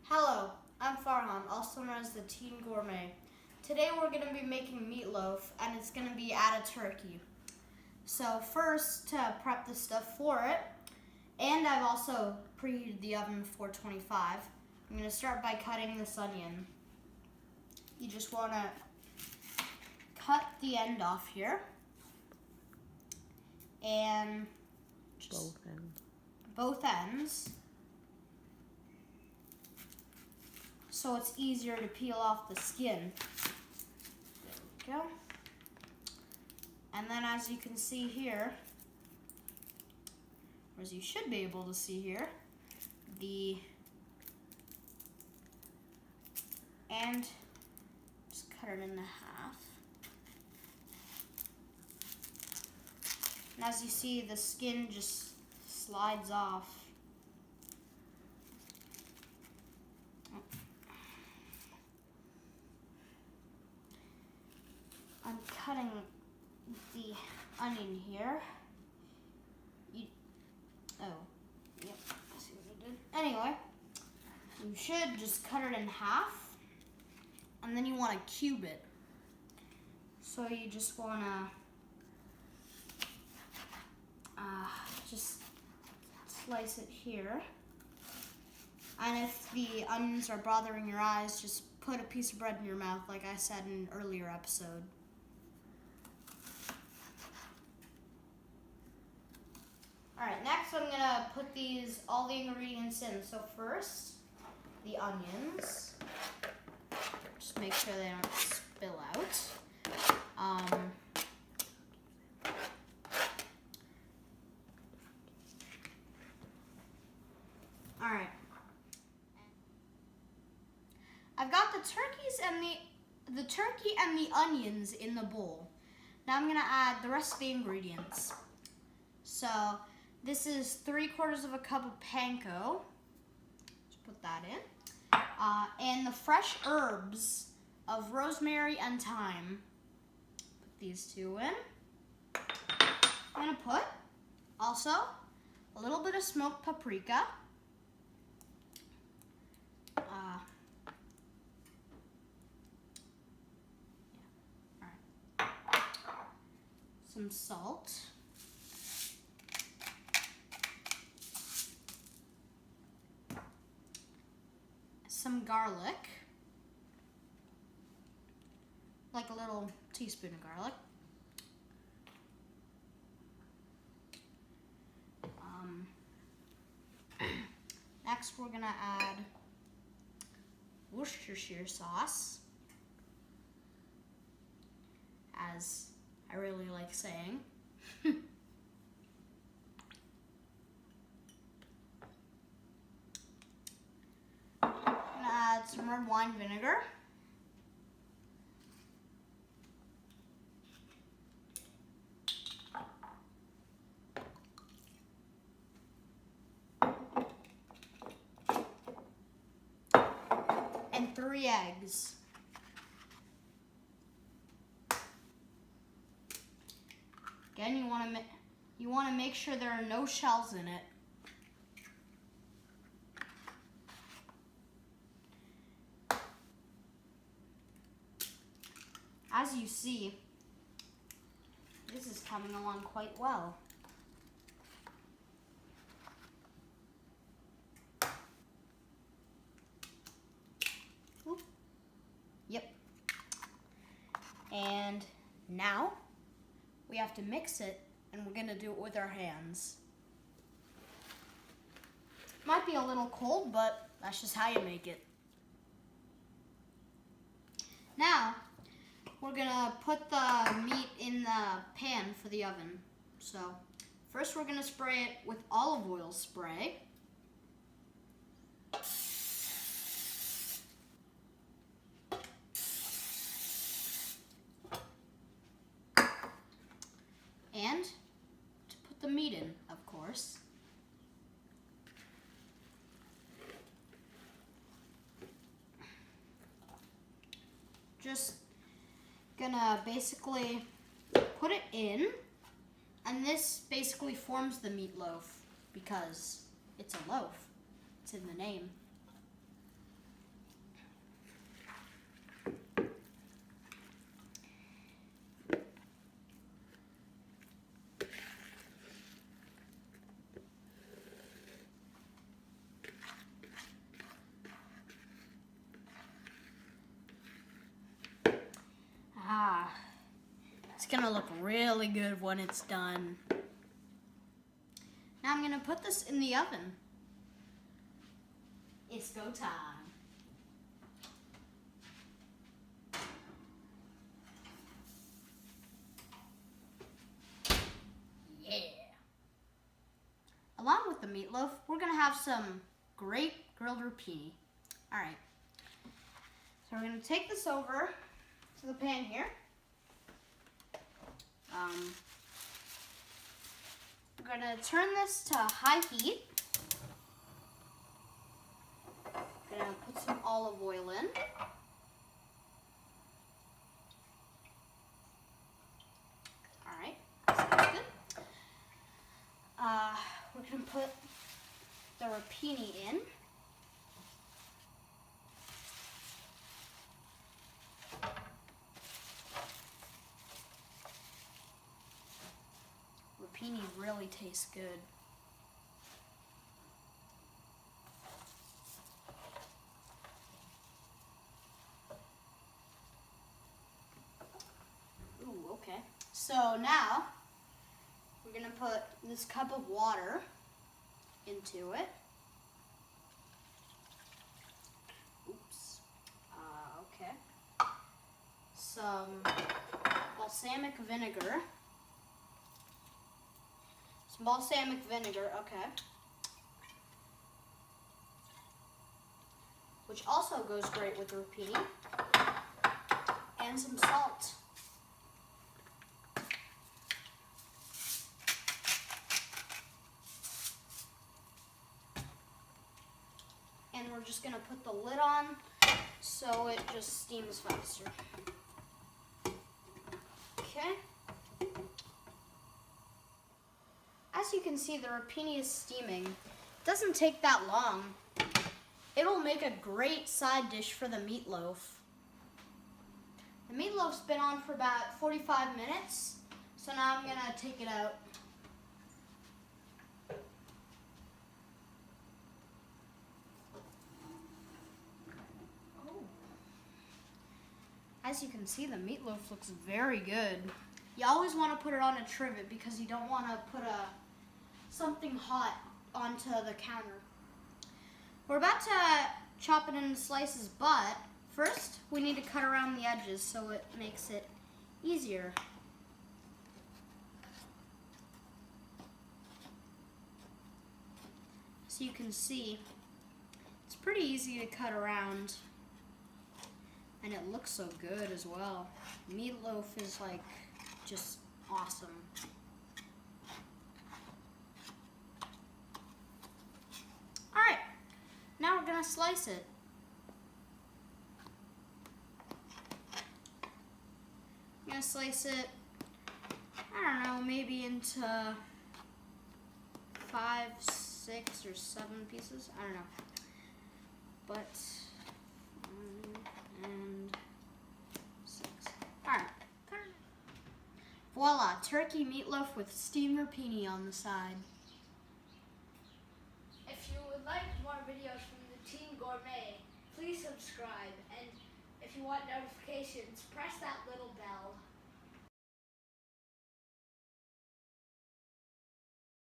Hello, I'm Farhan, also known as the Teen Gourmet. Today we're going to be making meatloaf, and it's going to be out of turkey. So first, to prep the stuff for it, and I've also preheated the oven to 425, I'm going to start by cutting this onion. You just want to cut the end off here, and just both ends. So it's easier to peel off the skin. There we go. And then as you can see here, or as you should be able to see here, and just cut it in half. And as you see, the skin just slides off. I'm cutting the onion here. Yep, I see what I did. Anyway, you should just cut it in half, and then you want to cube it. So you just want to just slice it here. And if the onions are bothering your eyes, just put a piece of bread in your mouth, like I said in an earlier episode. Alright, next I'm going to put all the ingredients in. So first, the onions. Just make sure they don't spill out. Alright. I've got the turkey and the onions in the bowl. Now I'm going to add the rest of the ingredients. So this is 3/4 of a cup of panko. Just put that in. And the fresh herbs of rosemary and thyme. Put these two in. I'm going to put also a little bit of smoked paprika. Some salt. Some garlic, like a little teaspoon of garlic. Next, we're gonna add Worcestershire sauce, as I really like saying. Add some red wine vinegar. And 3 eggs. Again, you want to make sure there are no shells in it. As you see, this is coming along quite well. Oop. Yep. And now we have to mix it, and we're going to do it with our hands. Might be a little cold, but that's just how you make it. Now, we're gonna put the meat in the pan for the oven. So first we're gonna spray it with olive oil spray. And to put the meat in, of course. Just gonna basically put it in, and this basically forms the meatloaf because it's a loaf. It's in the name. It's gonna look really good when it's done. Now I'm gonna put this in the oven. It's go time. Yeah. Along with the meatloaf, we're gonna have some great grilled rapini. All right. So we're gonna take this over to the pan here. We're gonna turn this to high heat. Gonna put some olive oil in. All right, sounds good. We're gonna put the rapini in. Rapini really tastes good. Ooh, okay. So now we're gonna put this cup of water into it. Oops. Okay. Some balsamic vinegar. Some balsamic vinegar, okay. Which also goes great with the rapini. And some salt. And we're just gonna put the lid on so it just steams faster. Okay. As you can see, the rapini is steaming. It doesn't take that long. It'll make a great side dish for the meatloaf. The meatloaf's been on for about 45 minutes, so now I'm gonna take it out. As you can see, the meatloaf looks very good. You always want to put it on a trivet because you don't want to put something hot onto the counter. We're about to chop it into slices, but first we need to cut around the edges so it makes it easier. So you can see, it's pretty easy to cut around. And it looks so good as well. Meatloaf is like just awesome. All right, now we're gonna slice it. I'm gonna slice it, I don't know, maybe into 5, 6, or 7 pieces. I don't know. But and 6. Alright. Voila, turkey meatloaf with steamed rapini on the side. If you would like more videos from the Teen Gourmet, please subscribe. And if you want notifications, press that little bell.